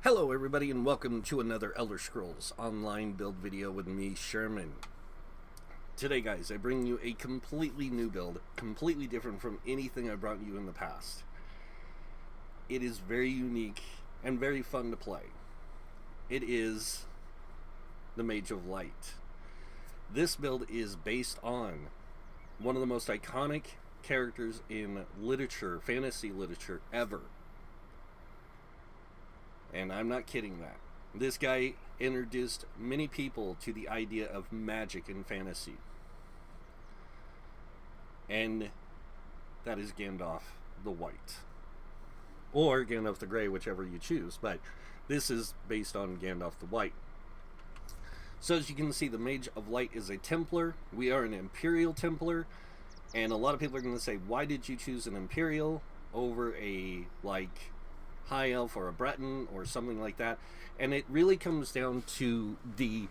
Hello everybody and welcome to another Elder Scrolls Online build video with me, Sherman. Today guys, I bring you a completely new build, completely different from anything I brought you in the past. It is very unique and very fun to play. It is the Mage of Light. This build is based on one of the most iconic characters in literature, fantasy literature ever. And I'm not kidding that. This guy introduced many people to the idea of magic in fantasy. And that is Gandalf the White. Or Gandalf the Grey, whichever you choose. But this is based on Gandalf the White. So as you can see, the Mage of Light is a Templar. We are an Imperial Templar. And a lot of people are going to say, why did you choose an Imperial over a, High Elf or a Breton or something like that? And it really comes down to the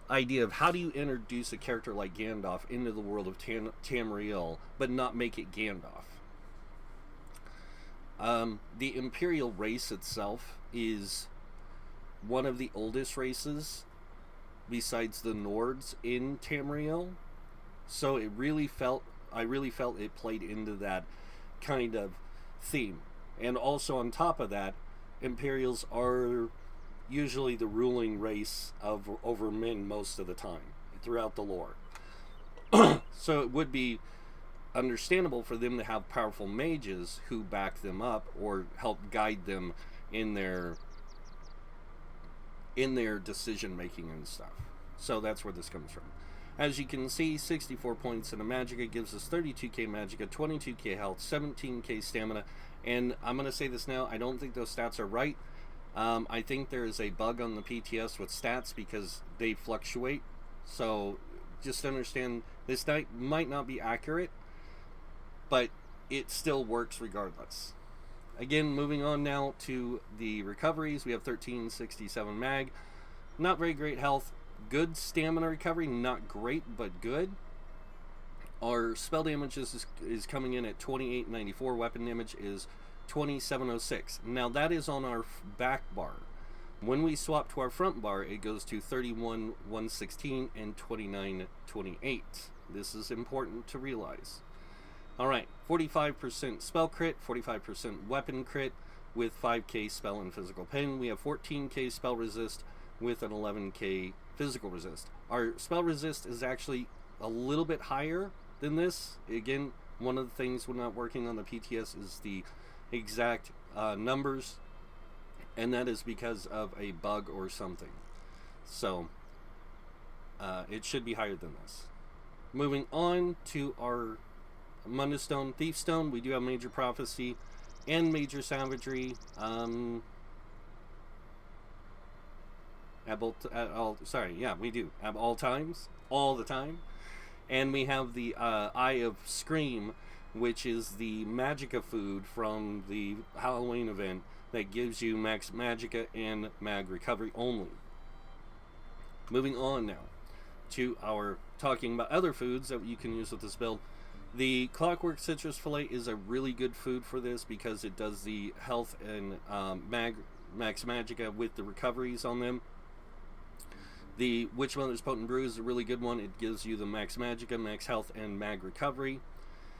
idea of how do you introduce a character like Gandalf into the world of Tamriel, but not make it Gandalf. The Imperial race itself is one of the oldest races besides the Nords in Tamriel, so I really felt it played into that kind of theme. And also on top of that, Imperials are usually the ruling race over men most of the time throughout the lore. So it would be understandable for them to have powerful mages who back them up or help guide them in their decision making and stuff. So that's where this comes from. As you can see, 64 points in a Magicka gives us 32k Magicka, 22k health, 17k stamina. And I'm going to say this now, I don't think those stats are right. I think there is a bug on the PTS with stats because they fluctuate. So just understand this might not be accurate, but it still works regardless. Again, moving on now to the recoveries. We have 1367 mag. Not very great health. Good stamina recovery. Not great, but good. Our spell damage is coming in at 2894. Weapon damage is 2706. Now that is on our back bar. When we swap to our front bar, it goes to 31116 and 2928. This is important to realize. Alright, 45% spell crit, 45% weapon crit with 5k spell and physical pen. We have 14k spell resist with an 11k physical resist. Our spell resist is actually a little bit higher than this. Again, one of the things we're not working on the PTS is the exact numbers, and that is because of a bug or something. So it should be higher than this. Moving on to our Mundus Stone, Thief Stone, we do have Major Prophecy and Major Savagery. We do at all times, all the time. And we have the Eye of Scream, which is the Magicka food from the Halloween event that gives you max Magicka and mag recovery only. Moving on now to our talking about other foods that you can use with this build. The Clockwork Citrus Fillet is a really good food for this because it does the health and max Magicka with the recoveries on them. The Witch Mother's Potent Brew is a really good one. It gives you the max Magicka, max health, and mag recovery,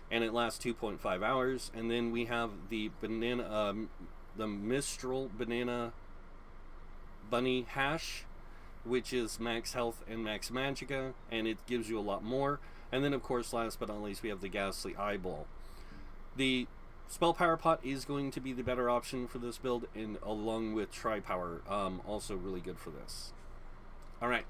and it lasts 2.5 hours. And then we have the banana, the Mistral Banana Bunny Hash, which is max health and max Magicka, and it gives you a lot more. And then, of course, last but not least, we have the Ghastly Eyeball. The Spell Power Pot is going to be the better option for this build, and along with Tri-Power, also really good for this. Alright,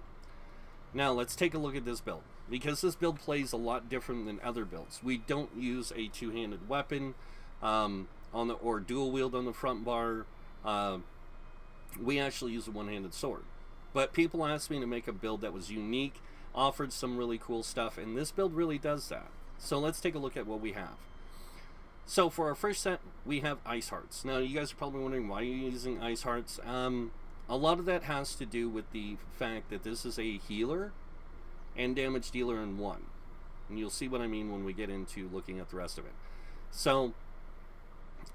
now let's take a look at this build, because this build plays a lot different than other builds. We don't use a two-handed weapon or dual wield on the front bar. We actually use a one-handed sword. But people asked me to make a build that was unique, offered some really cool stuff, and this build really does that. So let's take a look at what we have. So for our first set, we have Ice Hearts. Now you guys are probably wondering, why are you using Ice Hearts? A lot of that has to do with the fact that this is a healer and damage dealer in one. And you'll see what I mean when we get into looking at the rest of it. So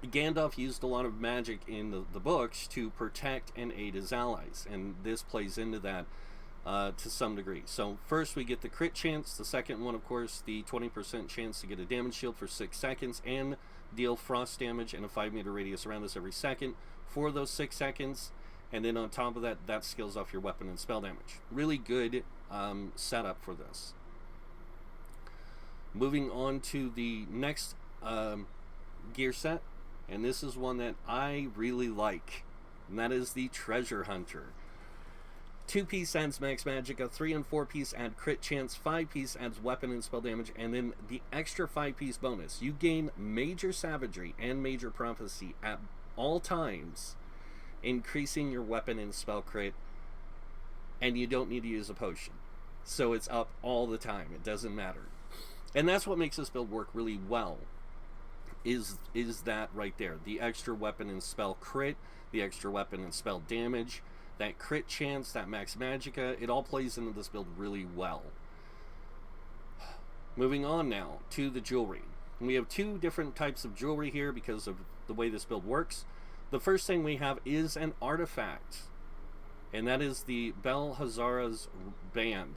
Gandalf used a lot of magic in the books to protect and aid his allies, and this plays into that to some degree. So first we get the crit chance. The second one, of course, the 20% chance to get a damage shield for 6 seconds and deal frost damage in a 5-meter radius around us every second for those 6 seconds. And then on top of that, that scales off your weapon and spell damage. Really good setup for this. Moving on to the next gear set, and this is one that I really like, and that is the Treasure Hunter. 2-piece adds max magicka, 3 and 4-piece add crit chance, 5-piece adds weapon and spell damage, and then the extra 5-piece bonus. You gain major savagery and major prophecy at all times, increasing your weapon and spell crit, and you don't need to use a potion. So it's up all the time. It doesn't matter. And that's what makes this build work really well, is that right there. The extra weapon and spell crit, the extra weapon and spell damage, that crit chance, that max magicka, it all plays into this build really well. Moving on now to the jewelry. We have 2 different types of jewelry here because of the way this build works. The first thing we have is an artifact, and that is the Bel-Hazara's Band.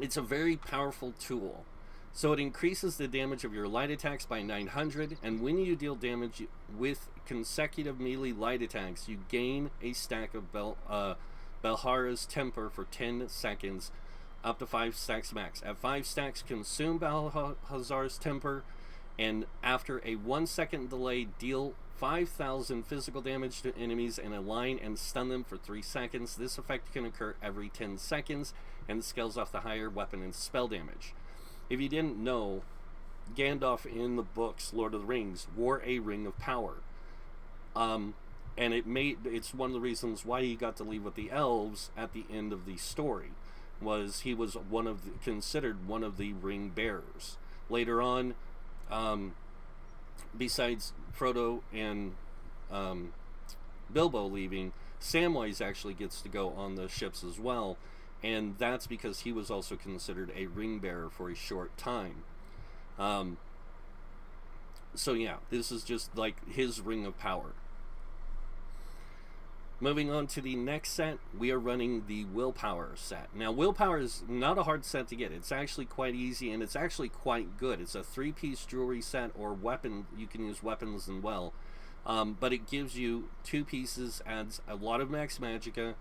It's a very powerful tool. So it increases the damage of your light attacks by 900, and when you deal damage with consecutive melee light attacks, you gain a stack of Bel-Hazara's Temper for 10 seconds, up to 5 stacks max. At 5 stacks, consume Bel-Hazara's Temper, and after a 1-second delay, deal 5,000 physical damage to enemies in a line and stun them for 3 seconds. This effect can occur every 10 seconds and scales off the higher weapon and spell damage. If you didn't know, Gandalf in the books Lord of the Rings wore a ring of power, and it's one of the reasons why he got to leave with the elves at the end of the story, was he was considered one of the ring bearers. Later on, besides Frodo and Bilbo leaving, Samwise actually gets to go on the ships as well, and that's because he was also considered a ring bearer for a short time. So yeah, this is just like his ring of power. Moving on to the next set, we are running the Willpower set. Now, Willpower is not a hard set to get. It's actually quite easy, and it's actually quite good. It's a 3-piece jewelry set, or weapon. You can use weapons as well. But it gives you 2 pieces, adds a lot of max magicka,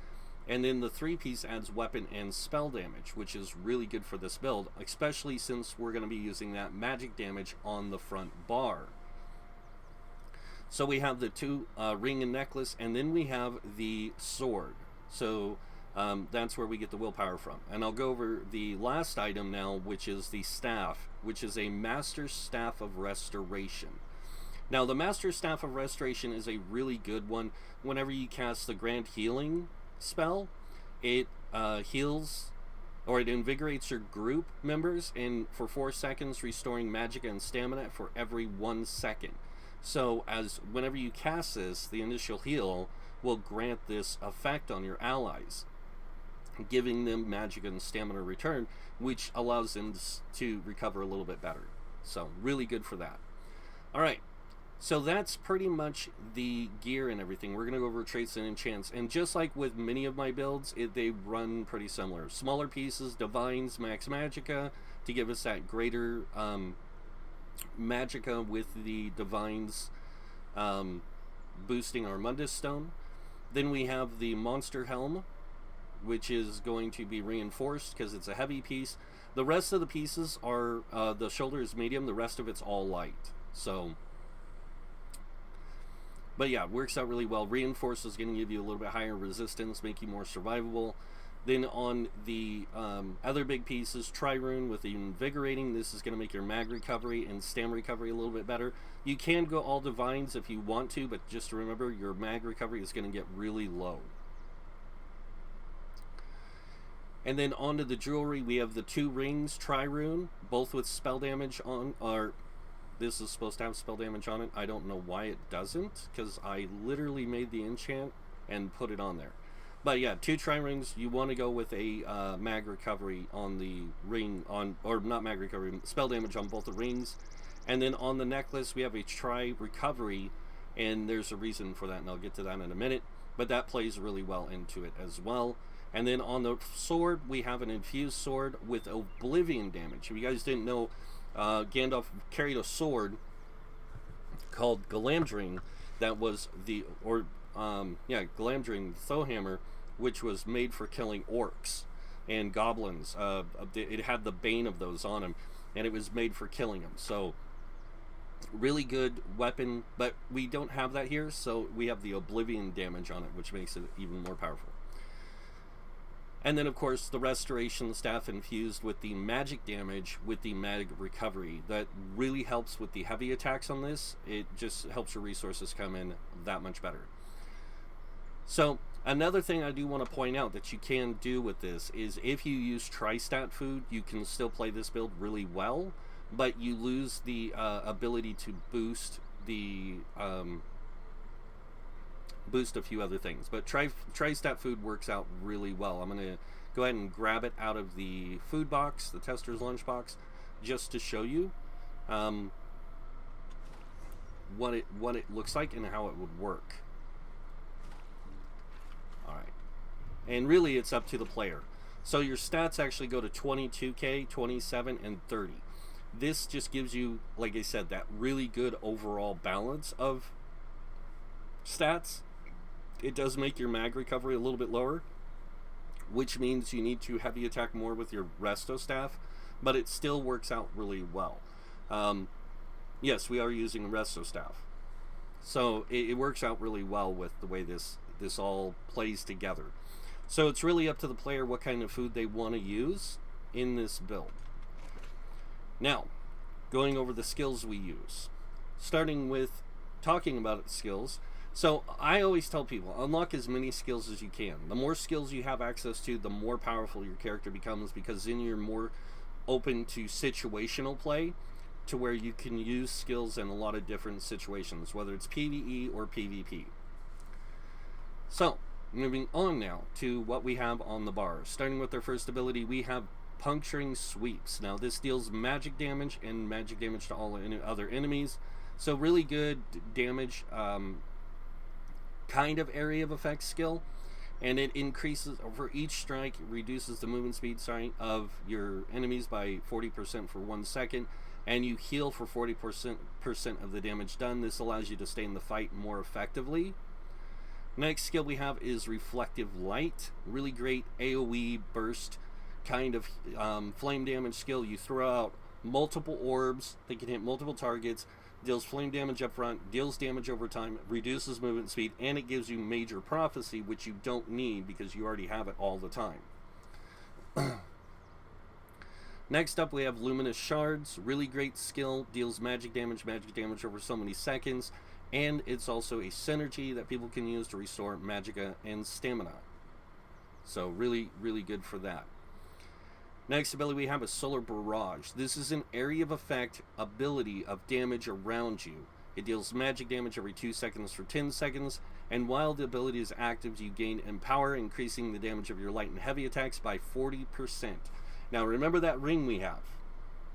and then the 3-piece adds weapon and spell damage, which is really good for this build, especially since we're going to be using that magic damage on the front bar. So we have the 2 ring and necklace, and then we have the sword. So that's where we get the willpower from. And I'll go over the last item now, which is the staff, which is a Master Staff of Restoration. Now, the Master Staff of Restoration is a really good one. Whenever you cast the Grand Healing spell, it heals, or it invigorates your group members for 4 seconds, restoring magicka and stamina for every 1 second. So whenever you cast this, the initial heal will grant this effect on your allies, giving them magicka and stamina return, which allows them to recover a little bit better. So really good for that. Alright, so that's pretty much the gear and everything. We're going to go over traits and enchants, and just like with many of my builds, they run pretty similar. Smaller pieces, divines, max magicka, to give us that greater magicka with the divines boosting our Mundus Stone. Then we have the Monster Helm, which is going to be reinforced because it's a heavy piece. The rest of the pieces are, the shoulder is medium, the rest of it's all light. So, but yeah, works out really well. Reinforced is going to give you a little bit higher resistance, make you more survivable. Then on the other big pieces, Trirune with the Invigorating, this is going to make your mag recovery and stam recovery a little bit better. You can go all divines if you want to, but just remember your mag recovery is going to get really low. And then onto the jewelry, we have the 2 rings, Trirune, both with spell damage on, or this is supposed to have spell damage on it. I don't know why it doesn't, because I literally made the enchant and put it on there. But yeah, 2 tri-rings, you want to go with a mag recovery on the ring, or not mag recovery, spell damage on both the rings. And then on the necklace, we have a try recovery, and there's a reason for that, and I'll get to that in a minute. But that plays really well into it as well. And then on the sword, we have an infused sword with oblivion damage. If you guys didn't know, Gandalf carried a sword called Galamdring that was Galamdring Thowhammer, which was made for killing orcs and goblins. It had the bane of those on him, and it was made for killing them. So really good weapon, but we don't have that here, so we have the oblivion damage on it, which makes it even more powerful. And then, of course, the restoration staff infused with the magic damage with the mag recovery. That really helps with the heavy attacks on this. It just helps your resources come in that much better. So, another thing I do want to point out that you can do with this is if you use tri-stat food, you can still play this build really well, but you lose the ability to boost the... boost a few other things, but tri-stat food works out really well. I'm going to go ahead and grab it out of the food box, the tester's lunchbox, just to show you what it looks like and how it would work. Alright, and really it's up to the player. So your stats actually go to 22k, 27, and 30. This just gives you, like I said, that really good overall balance of stats. It does make your mag recovery a little bit lower, which means you need to heavy attack more with your resto staff, but it still works out really well. Yes, we are using resto staff, so it works out really well with the way this all plays together. So it's really up to the player what kind of food they want to use in this build. Now, going over the skills we use, starting with talking about skills. So I always tell people, unlock as many skills as you can. The more skills you have access to, the more powerful your character becomes, because then you're more open to situational play, to where you can use skills in a lot of different situations, whether it's PvE or PvP. So, moving on now to what we have on the bar. Starting with our first ability, we have Puncturing Sweeps. Now this deals magic damage and magic damage to all other enemies. So really good damage, kind of area of effect skill, and it increases for each strike. It reduces the movement speed of your enemies by 40% for 1 second, and you heal for 40% of the damage done. This allows you to stay in the fight more effectively. Next skill we have is Reflective Light. Really great AoE burst kind of flame damage skill. You throw out multiple orbs, they can hit multiple targets, deals flame damage up front, deals damage over time, reduces movement speed, and it gives you Major Prophecy, which you don't need because you already have it all the time. Next up we have Luminous Shards. Really great skill, deals magic damage over so many seconds, and it's also a synergy that people can use to restore magicka and stamina. So really, really good for that. Next ability we have is Solar Barrage. This is an area of effect ability of damage around you. It deals magic damage every 2 seconds for 10 seconds, and while the ability is active, you gain Empower, increasing the damage of your light and heavy attacks by 40%. Now remember that ring we have.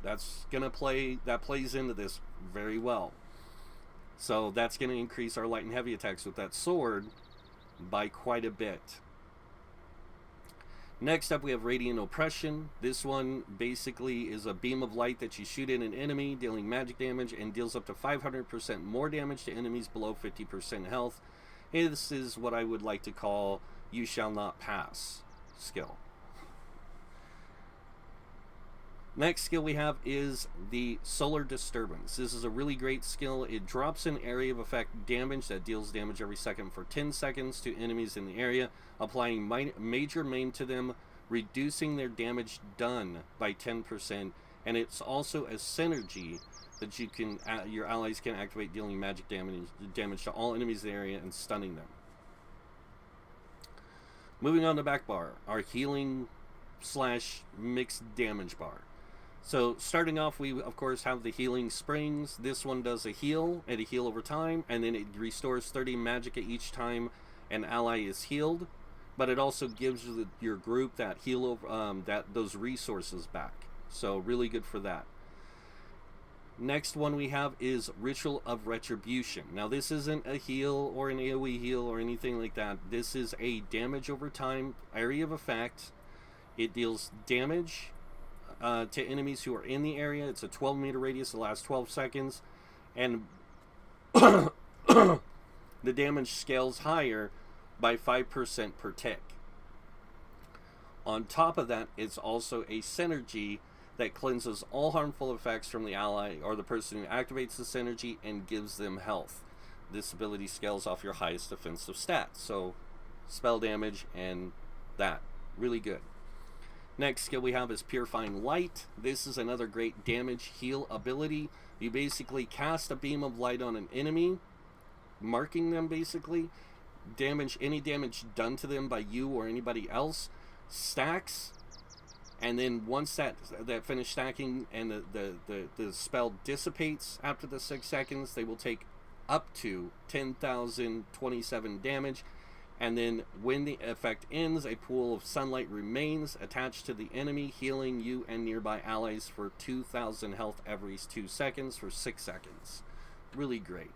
That plays into this very well. So that's going to increase our light and heavy attacks with that sword by quite a bit. Next up we have Radiant Oppression. This one basically is a beam of light that you shoot at an enemy, dealing magic damage, and deals up to 500% more damage to enemies below 50% health. This is what I would like to call You Shall Not Pass skill. Next skill we have is the Solar Disturbance. This is a really great skill. It drops an area of effect damage that deals damage every second for 10 seconds to enemies in the area, applying major maim to them, reducing their damage done by 10%, and it's also a synergy that your allies can activate, dealing magic damage to all enemies in the area and stunning them. Moving on to back bar, our healing / mixed damage bar. So starting off, we of course have the Healing Springs. This one does a heal and a heal over time, and then it restores 30 magicka each time an ally is healed. But it also gives your group that those resources back. So really good for that. Next one we have is Ritual of Retribution. Now this isn't a heal or an AoE heal or anything like that. This is a damage over time area of effect. It deals damage to enemies who are in the area. It's a 12-meter radius that lasts 12 seconds. And the damage scales higher by 5% per tick. On top of that, it's also a synergy that cleanses all harmful effects from the ally or the person who activates the synergy and gives them health. This ability scales off your highest defensive stats. So, spell damage and that. Really good. Next skill we have is Purifying Light. This is another great damage heal ability. You basically cast a beam of light on an enemy, marking them basically. Any damage done to them by you or anybody else stacks. And then once that finished stacking and the spell dissipates after the 6 seconds, they will take up to 10,027 damage. And then when the effect ends, a pool of sunlight remains attached to the enemy, healing you and nearby allies for 2,000 health every 2 seconds for 6 seconds. Really great.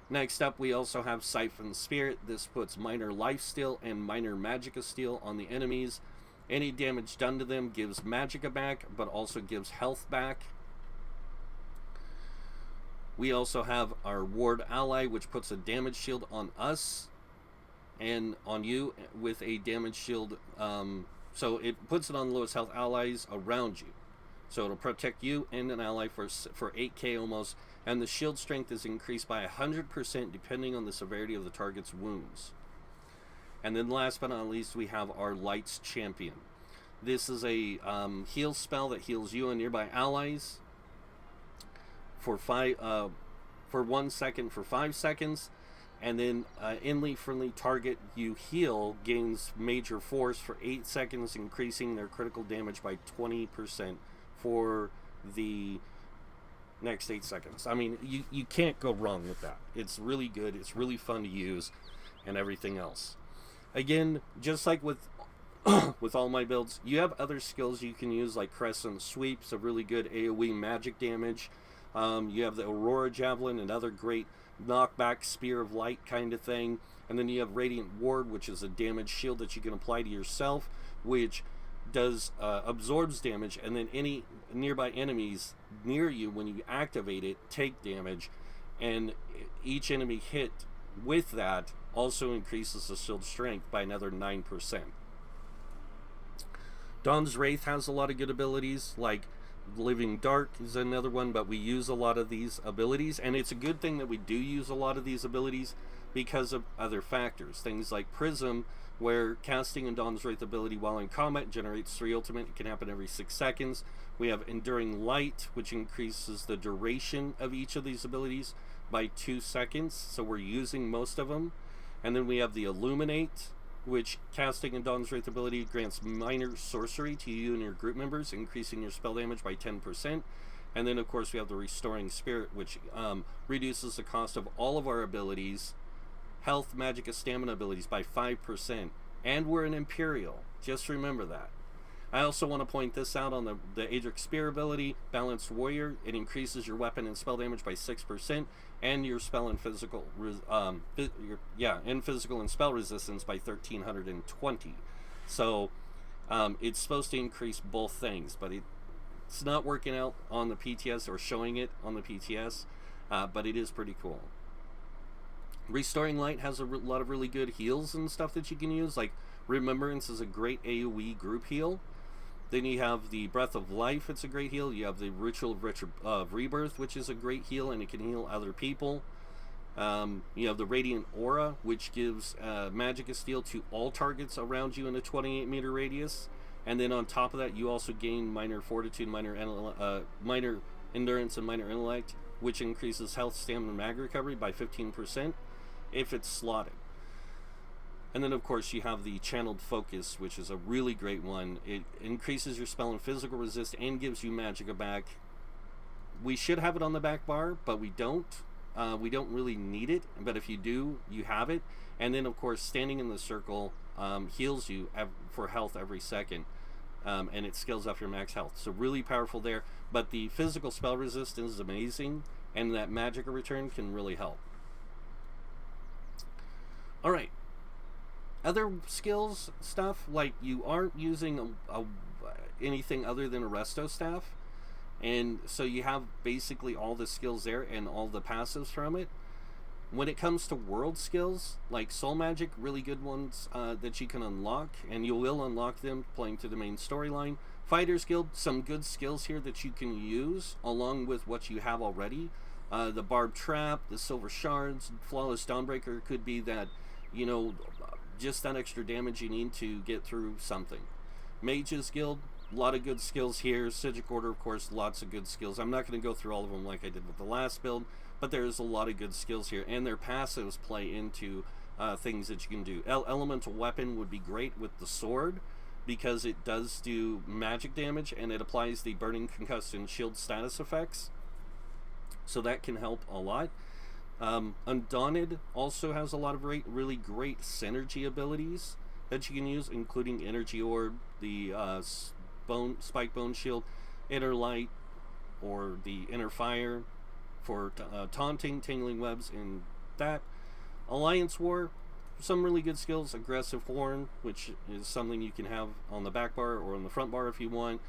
Next up, we also have Siphon Spirit. This puts minor life steal and minor magicka steal on the enemies. Any damage done to them gives magicka back, but also gives health back. We also have our Ward Ally, which puts a damage shield on us and on you with a damage shield. So it puts it on lowest health allies around you. So it'll protect you and an ally for 8k almost. And the shield strength is increased by 100% depending on the severity of the target's wounds. And then last but not least, we have our Lights Champion. This is a heal spell that heals you and nearby allies for 1 second for 5 seconds. And then friendly target you heal gains major force for 8 seconds, increasing their critical damage by 20% for the next 8 seconds. I mean, you can't go wrong with that. It's really good. It's really fun to use and everything else. Again, just like with with all my builds, you have other skills you can use, like Crescent Sweeps, a really good AoE magic damage. You have the Aurora Javelin, another great knockback Spear of Light kind of thing. And then you have Radiant Ward, which is a damage shield that you can apply to yourself, which does absorbs damage, and then any nearby enemies near you, when you activate it, take damage, and each enemy hit with that also increases the shield strength by another 9%. Dawn's Wraith has a lot of good abilities, like Living Dark is another one, but we use a lot of these abilities, and it's a good thing that we do use a lot of these abilities because of other factors. Things like Prism, where casting a Dawn's Wraith ability while in combat generates 3 ultimate. It can happen every 6 seconds. We have Enduring Light, which increases the duration of each of these abilities by 2 seconds, so we're using most of them. And then we have the Illuminate, which casting a Dawn's Wraith ability grants minor sorcery to you and your group members, increasing your spell damage by 10%. And then, of course, we have the Restoring Spirit, which reduces the cost of all of our abilities, health, magic, and stamina abilities by 5%. And we're an Imperial. Just remember that. I also want to point this out on the Aedric Spear ability, Balanced Warrior. It increases your weapon and spell damage by 6%, and your spell and physical, physical and spell resistance by 1,320. So it's supposed to increase both things, but it's not working out on the PTS or showing it on the PTS, but it is pretty cool. Restoring Light has a lot of really good heals and stuff that you can use, like Remembrance is a great AoE group heal. Then you have the Breath of Life, it's a great heal. You have the Ritual of Rebirth, which is a great heal, and it can heal other people. You have the Radiant Aura, which gives Magicka Steal to all targets around you in a 28-meter radius. And then on top of that, you also gain minor Fortitude, minor Endurance, and minor Intellect, which increases health, stamina, and mag recovery by 15% if it's slotted. And then, of course, you have the Channeled Focus, which is a really great one. It increases your spell and physical resist and gives you magicka back. We should have it on the back bar, but we don't. We don't really need it, but if you do, you have it. And then, of course, Standing in the Circle heals you for health every second. and it scales off your max health. So really powerful there. But the physical spell resistance is amazing, and that magic return can really help. All right. Other skills stuff, like you aren't using anything other than a resto staff, and so you have basically all the skills there and all the passives from it. When it comes to world skills, like soul magic, really good ones that you can unlock, and you will unlock them playing through the main storyline. Fighters Guild, some good skills here that you can use along with what you have already. The Barbed Trap, the Silver Shards, Flawless Dawnbreaker could be that, you know, just that extra damage you need to get through something. Mages Guild, a lot of good skills here. Psijic Order, of course, lots of good skills. I'm not going to go through all of them like I did with the last build, but there's a lot of good skills here, and their passives play into things that you can do. Elemental Weapon would be great with the sword, because it does do magic damage, and it applies the Burning, Concuss, and Shield status effects, so that can help a lot. Undaunted also has a lot of really great synergy abilities that you can use, including Energy Orb, the Spike Bone Shield, Inner Light, or the Inner Fire for taunting, Tingling Webs, and that. Alliance War, some really good skills. Aggressive Horn, which is something you can have on the back bar or on the front bar if you want.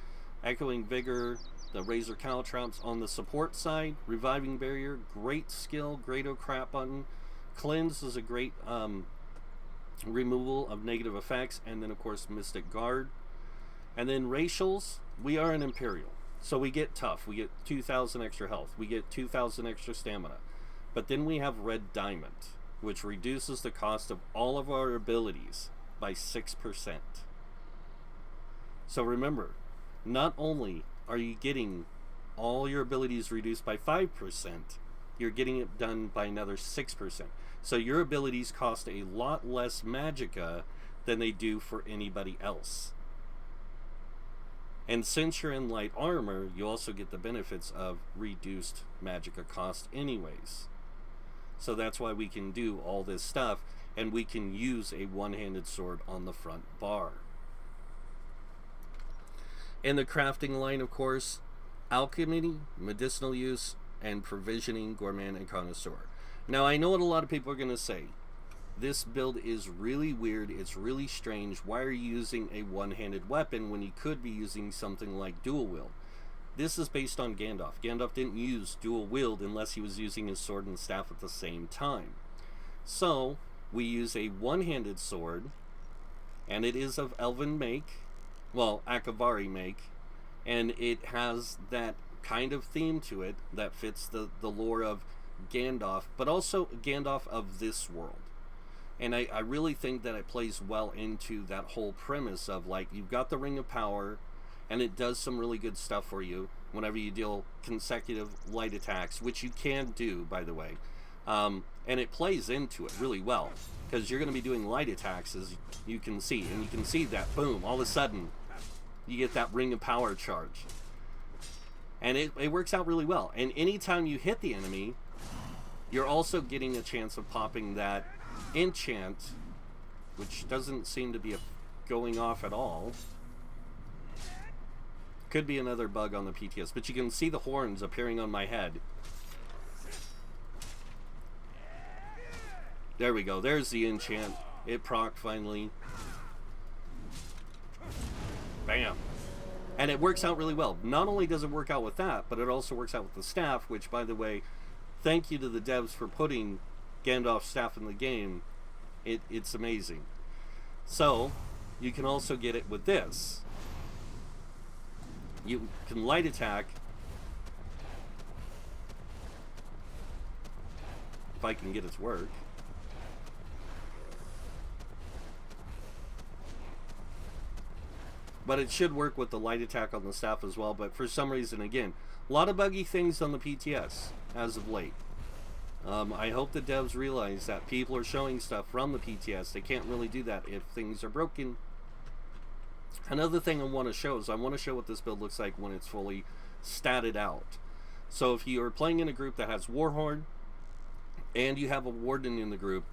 Echoing Vigor, the Razor Caltrops on the support side. Reviving Barrier, great skill, great crap button. Cleanse is a great removal of negative effects, and then of course Mystic Guard. And then racials, we are an Imperial, so we get tough. We get 2,000 extra health. We get 2,000 extra stamina. But then we have Red Diamond, which reduces the cost of all of our abilities by 6%. So remember, not only are you getting all your abilities reduced by 5%, you're getting it done by another 6%. So your abilities cost a lot less magicka than they do for anybody else. And since you're in light armor, you also get the benefits of reduced magicka cost anyways. So that's why we can do all this stuff, and we can use a one-handed sword on the front bar. In the crafting line, of course, alchemy, medicinal use, and provisioning, gourmand, and connoisseur. Now, I know what a lot of people are going to say. This build is really weird, it's really strange. Why are you using a one-handed weapon when you could be using something like dual wield? This is based on Gandalf. Gandalf didn't use dual wield unless he was using his sword and staff at the same time. So, we use a one-handed sword, and it is of Elven make, well, Akavari make, and it has that kind of theme to it that fits the lore of Gandalf, but also Gandalf of this world. And I really think that it plays well into that whole premise of, like, you've got the Ring of Power, and it does some really good stuff for you whenever you deal consecutive light attacks, which you can do, by the way. And it plays into it really well, because you're going to be doing light attacks, as you can see. And you can see that, boom, all of a sudden, you get that Ring of Power charge. And it works out really well. And anytime you hit the enemy, you're also getting a chance of popping that enchant, which doesn't seem to be going off at all. Could be another bug on the PTS, but you can see the horns appearing on my head. There we go, there's the enchant. It procced finally. Bam. And it works out really well. Not only does it work out with that, but it also works out with the staff, which, by the way, thank you to the devs for putting Gandalf's staff in the game. It's amazing. So, you can also get it with this. You can light attack. If I can get it to work. But it should work with the light attack on the staff as well. But for some reason, again, a lot of buggy things on the PTS as of late. I hope the devs realize that people are showing stuff from the PTS. They can't really do that if things are broken. Another thing I want to show is I want to show what this build looks like when it's fully statted out. So if you are playing in a group that has Warhorn, and you have a Warden in the group,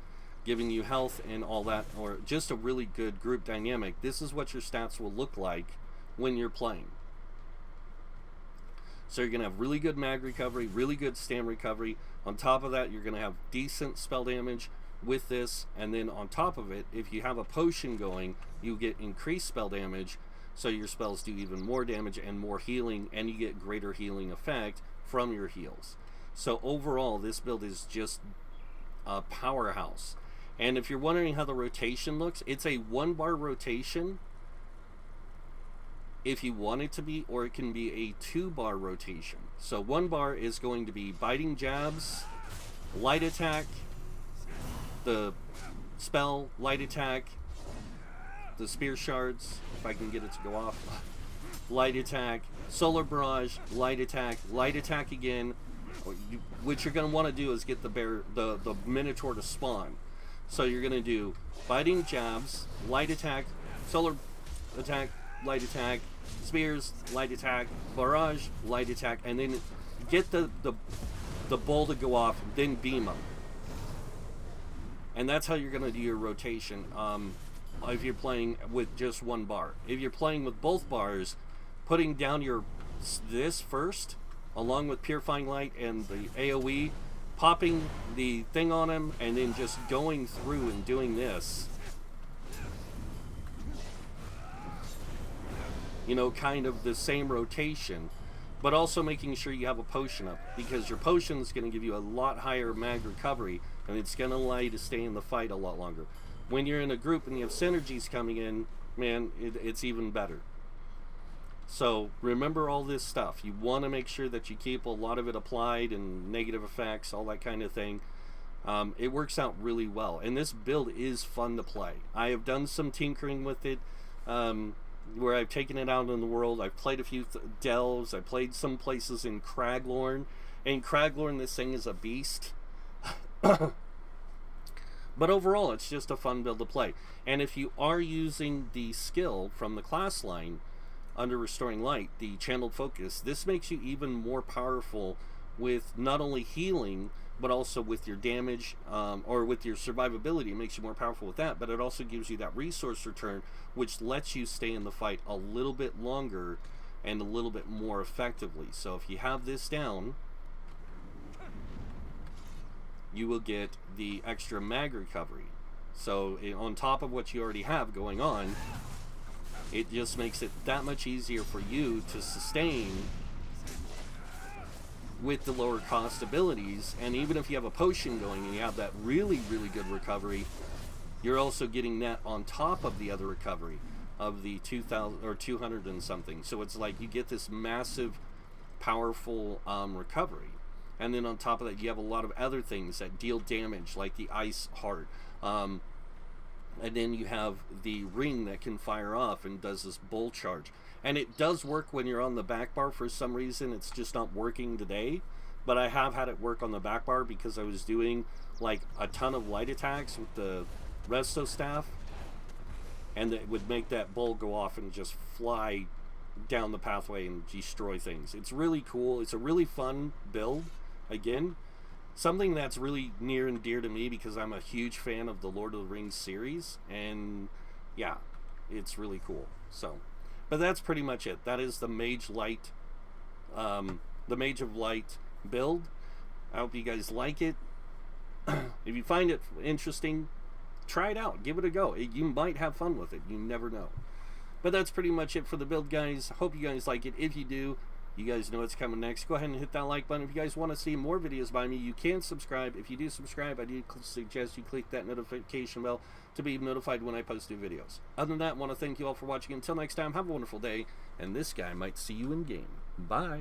giving you health and all that, or just a really good group dynamic, this is what your stats will look like when you're playing. So you're going to have really good mag recovery, really good stam recovery. On top of that, you're going to have decent spell damage with this. And then on top of it, if you have a potion going, you get increased spell damage. So your spells do even more damage and more healing, and you get greater healing effect from your heals. So overall, this build is just a powerhouse. And if you're wondering how the rotation looks, it's a 1-bar rotation if you want it to be, or it can be a 2-bar rotation. So 1 bar is going to be biting jabs, light attack, the spell, light attack, the spear shards, if I can get it to go off, light attack, solar barrage, light attack again. What you're going to want to do is get the minotaur to spawn. So you're going to do biting jabs, light attack, solar attack, light attack, spears, light attack, barrage, light attack, and then get the bowl to go off, then beam them. And that's how you're going to do your rotation if you're playing with just 1 bar. If you're playing with both bars, putting down this first, along with Purifying Light and the AoE, popping the thing on him, and then just going through and doing this. You know, kind of the same rotation, but also making sure you have a potion up, because your potion is going to give you a lot higher mag recovery, and it's going to allow you to stay in the fight a lot longer. When you're in a group and you have synergies coming in, man, it's even better. So remember all this stuff. You want to make sure that you keep a lot of it applied, and negative effects, all that kind of thing. It works out really well, and this build is fun to play. I have done some tinkering with it, where I've taken it out in the world. I've played a few delves. I played some places in Craglorn. In Craglorn, this thing is a beast. But overall, it's just a fun build to play. And if you are using the skill from the class line under Restoring Light, the Channeled Focus, this makes you even more powerful with not only healing, but also with your damage, or with your survivability. It makes you more powerful with that, but it also gives you that resource return, which lets you stay in the fight a little bit longer and a little bit more effectively. So if you have this down, you will get the extra mag recovery. So on top of what you already have going on, it just makes it that much easier for you to sustain with the lower cost abilities. And even if you have a potion going and you have that really, really good recovery, you're also getting that on top of the other recovery of the 2,000 or 200 and something. So it's like you get this massive, powerful recovery. And then on top of that, you have a lot of other things that deal damage, like the Ice Heart. And then you have the ring that can fire off and does this bull charge. And it does work when you're on the back bar. For some reason, it's just not working today. But I have had it work on the back bar because I was doing like a ton of light attacks with the Resto Staff. And it would make that bull go off and just fly down the pathway and destroy things. It's really cool. It's a really fun build. Again, something that's really near and dear to me because I'm a huge fan of the Lord of the Rings series, and yeah, it's really cool. So, but that's pretty much it. That is the Mage Light, the Mage of Light build. I hope you guys like it. If you find it interesting, try it out. Give it a go. You might have fun with it. You never know. But that's pretty much it for the build, guys. Hope you guys like it. If you do, you guys know what's coming next. Go ahead and hit that like button. If you guys want to see more videos by me, you can subscribe. If you do subscribe, I do suggest you click that notification bell to be notified when I post new videos. Other than that, I want to thank you all for watching. Until next time, have a wonderful day, and this guy might see you in game. Bye.